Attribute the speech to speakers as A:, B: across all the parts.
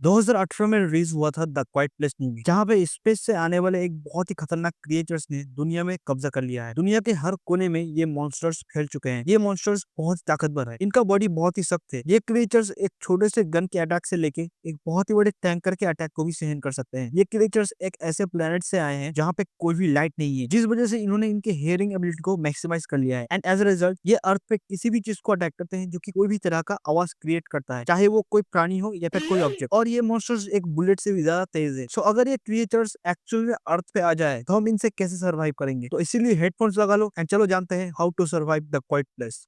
A: 2018 में रिलीज हुआ था द क्वाइट प्लेस मूवी, जहाँ पे स्पेस से आने वाले एक बहुत ही खतरनाक क्रिएचर्स ने दुनिया में कब्जा कर लिया है। दुनिया के हर कोने में ये मॉन्स्टर्स फैल चुके हैं। ये मॉन्स्टर्स बहुत ताकतवर है, इनका बॉडी बहुत ही सख्त है। ये क्रिएचर्स एक छोटे से गन के अटैक से लेके एक बहुत ही बड़े टैंकर के अटैक को भी सहन कर सकते हैं। ये क्रिएचर्स एक ऐसे प्लेनेट से आए हैं जहाँ पे कोई भी लाइट नहीं है, जिस वजह से इन्होंने इनके हियरिंग एबिलिटी को मैक्सिमाइज कर लिया है। एंड एज अ रिजल्ट ये अर्थ पे किसी भी चीज को अटैक करते हैं जो कि कोई भी तरह का आवाज क्रिएट करता है, चाहे वो कोई प्राणी हो या फिर कोई ऑब्जेक्ट। और ये मॉन्स्टर्स एक बुलेट से भी ज्यादा तेज है। सो अगर ये क्रिएचर्स एक्चुअल में अर्थ पे आ जाए तो हम इनसे कैसे सर्वाइव करेंगे? तो इसीलिए हेडफोन्स लगा लो एंड चलो जानते हैं how to survive the quiet place.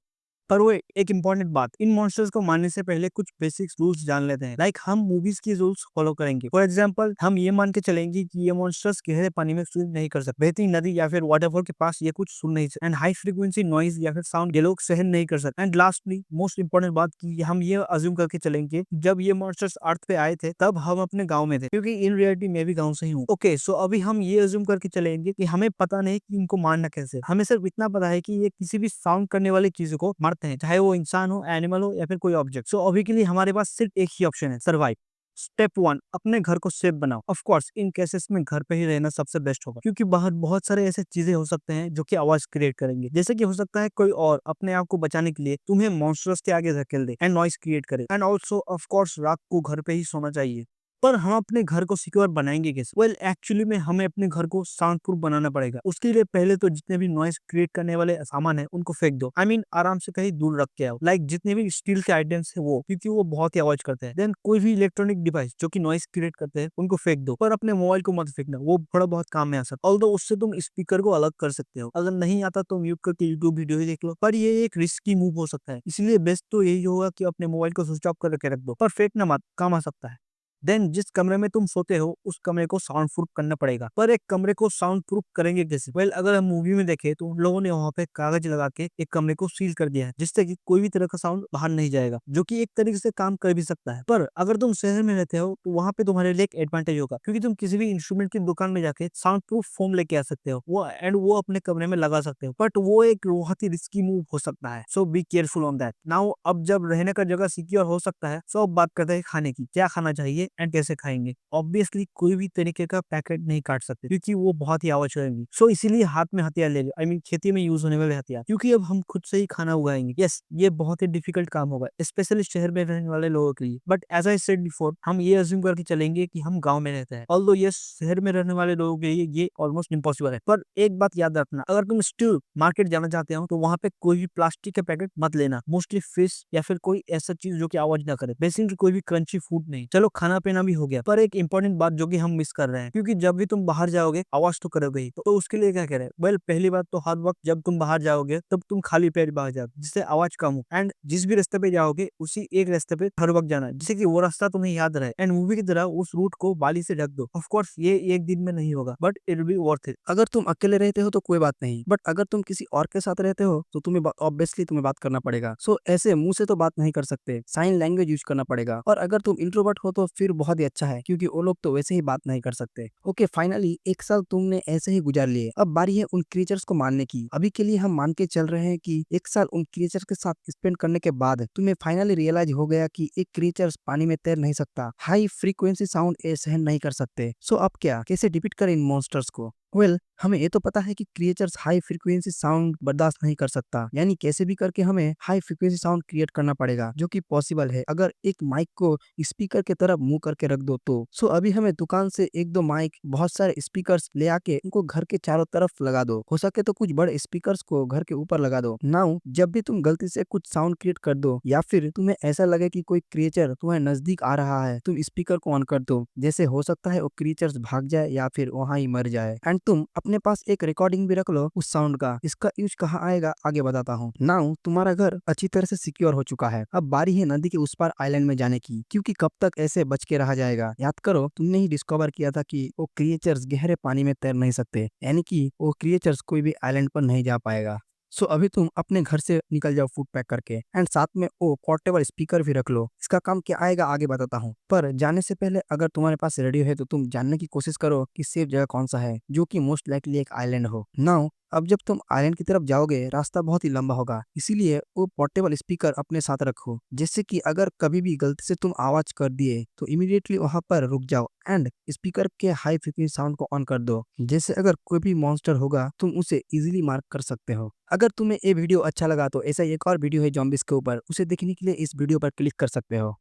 A: पर वो एक इंपॉर्टेंट बात, इन मॉन्स्टर्स को मारने से पहले कुछ बेसिक रूल्स जान लेते हैं। लाइक हम मूवीज की रूल्स फॉलो करेंगे। फॉर एग्जांपल हम ये मान के चलेंगे कि ये मॉन्स्टर्स गहरे पानी में स्विम नहीं कर सकते, बहती नदी या फिर वाटरफॉल के पास ये कुछ सुन नहीं सकते, एंड हाई फ्रीक्वेंसी नॉइज या फिर साउंड ये लोग सहन नहीं कर सकते। एंड लास्टली मोस्ट इंपॉर्टेंट बात की हम ये अज्यूम करके चलेंगे जब ये मॉन्स्टर्स अर्थ पे आए थे तब हम अपने गाँव में थे, क्योंकि इन रियलिटी मैं भी गाँव से ही हूँ। ओके, सो अभी हम ये अज्यूम करके चलेंगे कि हमें पता नहीं कि इनको मारना कैसे। हमें सिर्फ इतना पता है कि ये किसी भी साउंड करने वाली चीज को मारते हैं, चाहे वो इंसान हो, एनिमल हो या फिर कोई ऑब्जेक्ट। सो अभी के लिए हमारे पास सिर्फ एक ही ऑप्शन है, सर्वाइव। स्टेप 1, अपने घर को सेफ बनाओ। ऑफ कोर्स इन केसेस में घर पे ही रहना सबसे बेस्ट होगा, क्योंकि बाहर बहुत सारे ऐसे चीजें हो सकते हैं जो कि आवाज क्रिएट करेंगे। जैसे कि हो सकता है कोई और अपने आप को बचाने के लिए तुम्हें मॉन्स्टर्स के आगे धकेल दे एंड नॉइस क्रिएट करे। एंड ऑल्सो ऑफ कोर्स रात को घर पे ही सोना चाहिए। पर हम अपने घर को सिक्योर बनाएंगे कैसे? वेल एक्चुअली में हमें अपने घर को साउंड प्रूफ बनाना पड़ेगा। उसके लिए पहले तो जितने भी नॉइस क्रिएट करने वाले सामान है उनको फेंक दो। आई मीन आराम से कहीं दूर रख के आओ। लाइक जितने भी स्टील के आइटम्स है वो, क्योंकि वो बहुत ही आवाज करते हैं। देन कोई भी इलेक्ट्रॉनिक डिवाइस जो कि नॉइस क्रिएट करते हैं उनको फेंक दो, पर अपने मोबाइल को मत फेंकना, वो थोड़ा बहुत काम में आ सकता है। ऑल्दो उससे तुम स्पीकर को अलग कर सकते हो। अगर नहीं आता तो म्यूट करके यूट्यूब वीडियो ही देख लो, पर ये एक रिस्की मूव हो सकता है। इसलिए बेस्ट तो यही होगा कि अपने मोबाइल को स्विच ऑफ करके रख दो, पर फेंकना मत, काम आ सकता है। देन जिस कमरे में तुम सोते हो उस कमरे को साउंड प्रूफ करना पड़ेगा। पर एक कमरे को साउंड प्रूफ करेंगे कैसे? वेल अगर हम मूवी में देखें तो उन लोगों ने वहां पे कागज लगा के एक कमरे को सील कर दिया है, जिससे कि कोई भी तरह का साउंड बाहर नहीं जाएगा, जो कि एक तरीके से काम कर भी सकता है। पर अगर तुम शहर में रहते हो तो वहां पे तुम्हारे लिए एक एडवांटेज होगा, क्योंकि तुम किसी भी इंस्ट्रूमेंट की दुकान में जाके साउंड प्रूफ फोम लेके आ सकते हो वो, एंड वो अपने कमरे में लगा सकते हो। बट वो एक बहुत ही रिस्की मूव हो सकता है। So be careful on that. Now अब जब रहने का जगह सिक्योर हो सकता है, सो अब बात करते हैं खाने की। क्या खाना चाहिए एंड कैसे खाएंगे? ऑब्वियसली कोई भी तरीके का पैकेट नहीं काट सकते, क्योंकि वो बहुत ही आवाज करेंगी। सो इसीलिए हाथ में हथियार ले लो, आई मीन खेती में यूज होने वाले हथियार, क्योंकि अब हम खुद से ही खाना उगाएंगे। यस, ये बहुत ही डिफिकल्ट काम होगा, स्पेशली शहर में रहने वाले लोगों के लिए। But as I said before, हम ये अज्यूम करके चलेंगे कि हम गाँव में रहते हैं। ऑल्दो ये शहर में रहने वाले लोगों के लिए ये ऑलमोस्ट इम्पॉसिबल है। पर एक बात याद रखना, अगर तुम स्टिल मार्केट जाना चाहते हो तो वहां पे कोई भी प्लास्टिक के पैकेट मत लेना। मोस्टली फिश या फिर कोई ऐसा चीज जो कि आवाज ना करे। बेसिकली कोई भी क्रंची फूड नहीं। चलो खाना पीना भी हो गया, पर एक इंपॉर्टेंट बात जो कि हम मिस कर रहे हैं, क्योंकि जब भी तुम बाहर जाओगे आवाज तो करोगे ही, तो उसके लिए क्या करें? वेल पहली बात तो हर वक्त जब तुम बाहर जाओगे तब तुम खाली पेट बाहर जाओ, जिससे आवाज कम हो। एंड जिस भी रास्ते पे जाओगे उसी एक रास्ते पे हर वक्त जाना, जिससे कि वो रास्ता तुम्हें याद रहे। एंड मूवी की तरह उस रूट को बाली से ढक दो। ऑफ कोर्स ये एक दिन में नहीं होगा, but it will be worth it.
B: अगर तुम अकेले रहते हो तो कोई बात नहीं, बट अगर तुम किसी और के साथ रहते हो तो तुम्हें ऑब्वियसली तुम्हें बात करना पड़ेगा। सो ऐसे मुंह से तो बात नहीं कर सकते, साइन लैंग्वेज यूज करना पड़ेगा। और अगर तुम इंट्रोवर्ट हो तो फिर बहुत ही अच्छा है, क्योंकि वो लोग तो वैसे ही बात नहीं कर सकते। ओके, फाइनली एक साल तुमने ऐसे ही गुजार लिए। अब बारी है उन क्रिएचर्स को मारने की। अभी के लिए हम मान के चल रहे हैं कि एक साल उन क्रिएचर्स के साथ स्पेंड करने के बाद तुम्हें फाइनली रियलाइज हो गया कि एक क्रिएचर्स पानी में तैर नहीं सकता, हाई फ्रीक्वेंसी साउंड ए सहन नहीं कर सकते। सो अब क्या, कैसे डिफीट करें इन मॉन्स्टर्स को? वेल हमें ये तो पता है कि क्रिएचर्स हाई फ्रीक्वेंसी साउंड बर्दाश्त नहीं कर सकता, यानी कैसे भी करके हमें हाई फ्रीक्वेंसी साउंड क्रिएट करना पड़ेगा, जो कि पॉसिबल है अगर एक माइक को स्पीकर के तरफ मुंह करके रख दो तो। सो अभी हमें दुकान से एक दो माइक, बहुत सारे स्पीकर्स ले आके उनको घर के चारों तरफ लगा दो। हो सके तो कुछ बड़े स्पीकर्स को घर के ऊपर लगा दो। नाउ जब भी तुम गलती से कुछ साउंड क्रिएट कर दो या फिर तुम्हें ऐसा लगे कि कोई क्रिएचर तुम्हारे नजदीक आ रहा है, तुम स्पीकर को ऑन कर दो। जैसे हो सकता है वो क्रिएचर्स भाग जाए या फिर वहां ही मर जाए। एंड तुम अपने पास एक रिकॉर्डिंग भी रख लो उस साउंड का। इसका यूज कहाँ आएगा आगे बताता हूँ। नाउ तुम्हारा घर अच्छी तरह से सिक्योर हो चुका है। अब बारी है नदी के उस पार आइलैंड में जाने की, क्योंकि कब तक ऐसे बच के रहा जाएगा। याद करो, तुमने ही डिस्कवर किया था कि वो क्रिएचर्स गहरे पानी में तैर नहीं सकते, यानी कि वो क्रिएचर्स कोई भी आइलैंड पर नहीं जा पाएगा। सो अभी तुम अपने घर से निकल जाओ फूड पैक करके, एंड साथ में वो पोर्टेबल स्पीकर भी रख लो। इसका काम क्या आएगा आगे बताता हूँ। पर जाने से पहले अगर तुम्हारे पास रेडियो है तो तुम जानने की कोशिश करो कि सेफ जगह कौन सा है, जो कि मोस्ट लाइकली एक आइलैंड हो। नाउ अब जब तुम आइलैंड की तरफ जाओगे रास्ता बहुत ही लंबा होगा, इसीलिए वो पोर्टेबल स्पीकर अपने साथ रखो, जिससे कि अगर कभी भी गलती से तुम आवाज कर दिए तो इमीडिएटली वहां पर रुक जाओ एंड स्पीकर के हाई फ्रिक्वेंसी साउंड को ऑन कर दो, जैसे अगर कोई भी मॉन्स्टर होगा तुम उसे इजीली मार्क कर सकते हो। अगर तुम्हें ये वीडियो अच्छा लगा तो ऐसा एक और वीडियो है जॉम्बिस के ऊपर, उसे देखने के लिए इस वीडियो पर क्लिक कर सकते हो।